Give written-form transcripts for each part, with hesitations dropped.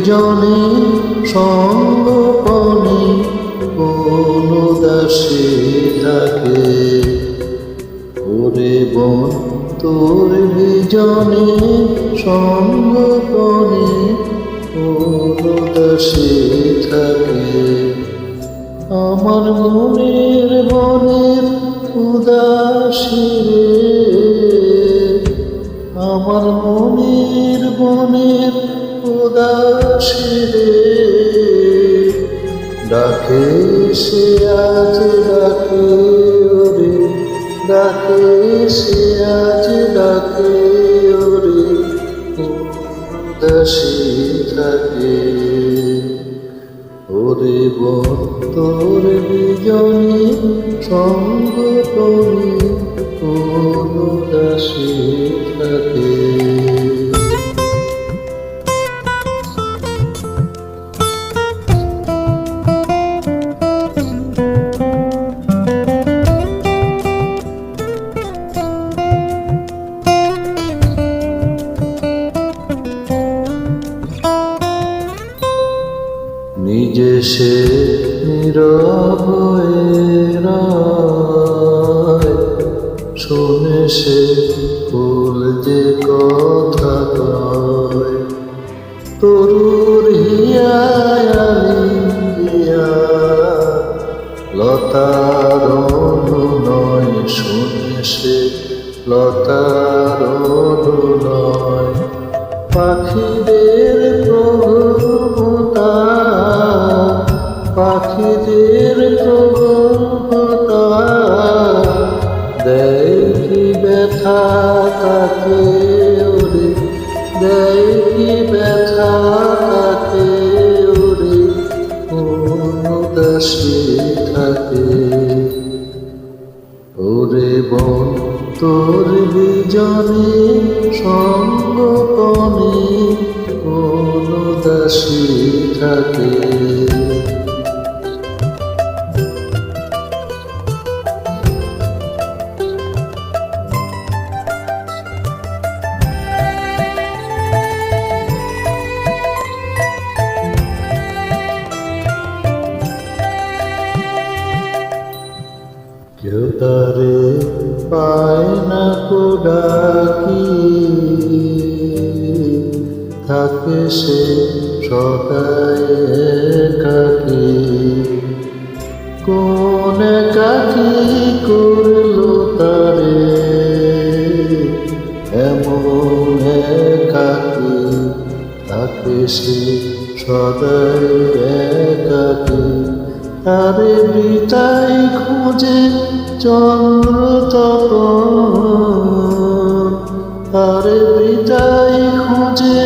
বিজনে সঙ্গপনে কোন দাসে থাকে। ওরে বন তোর বিজনে সঙ্গপনে কোন দাসে থাকে। আমার মনের বনের উদাসী রে, আমার মনের বনের উদাসী রে, ডাকে সে আজ ডাকে ওরে, ডাকে সে আজ ডাকে ওরে, উদাসী থাকে। ওরে বন তোর বিজনে সঙ্গপনে কোন দাসী থাকে। নিজে সে নীরব হয়ে রয়, শোনে সে ফুল যে কথা কয়। তরুর হিয়ায় আলিঙ্গিয়া লতার অনুনয়, শোনে সে লতার অনুনয়। পাখিদের প্রভুতা, পাখিদের প্রভুতা, দেয় কি ব্যথা তাকে ওরে, দেয় কি ব্যথা তাকে ওরে, কোন দাসী থাকে। ওরে বন তোর বিজনে সঙ্গপনে কোন দাসী থাকে। কেউ তারে পায় না কো ডাকি, থাকে সে সদাই একাকী। কোন একাকী করলো তারে এমন একাকী, থাকে সে সদাই একাকী। তারে বিতাই খুঁজে চন্দ্র তপন, তারে বিতাই খুঁজে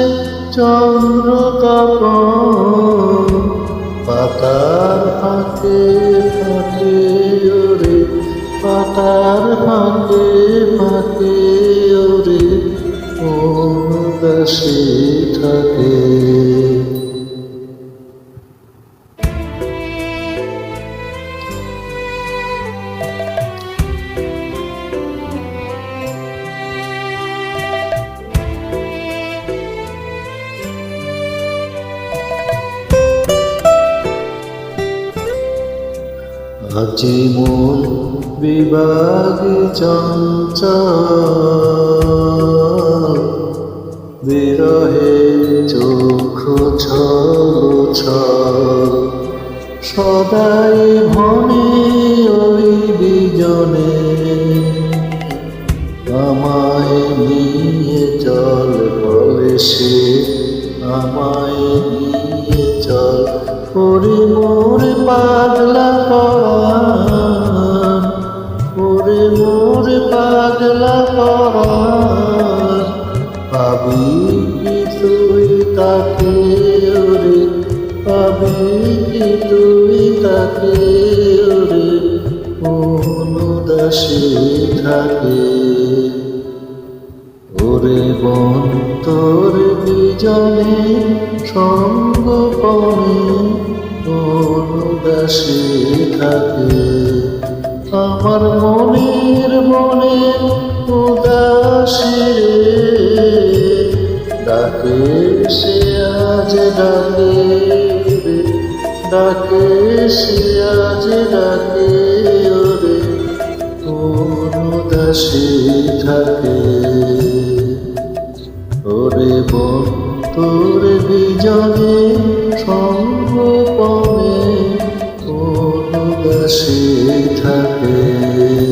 চন্দ্র তপন। পাতার ফাঁকে ফাঁকে ওরে, পাতার ফাঁকে ফাঁকে ওরে, কোন দাসী থাকে। আজি মন বিভাগে চঞ্চল, বিরহে চক্ষু ছল ছল। সদাই ভনে ওই বিজনে আমায় নিয়ে চল, বলে সে আমায় নিয়ে চল। ওরে মোর পাগলা পরাণ, ওরে মোর পাগলা পরাণ। পাবি কি তুই তাকে ওরে, পাবি কি তুই তাকে ওরে, কোন দাসী থাকে। ওরে বন তোর বিজনে সঙ্গপনে কোন দাসী থাকে। আমার মনের মনে উদাসী রে, ডাকে সে আজ আজ ডাকে রে, ডাকে সে আজ ডাকে ওরে, কোন উদাসী থাকে ওরে বন তোর বিজনে সঙ্গপনে কোন উদাসী থাকে।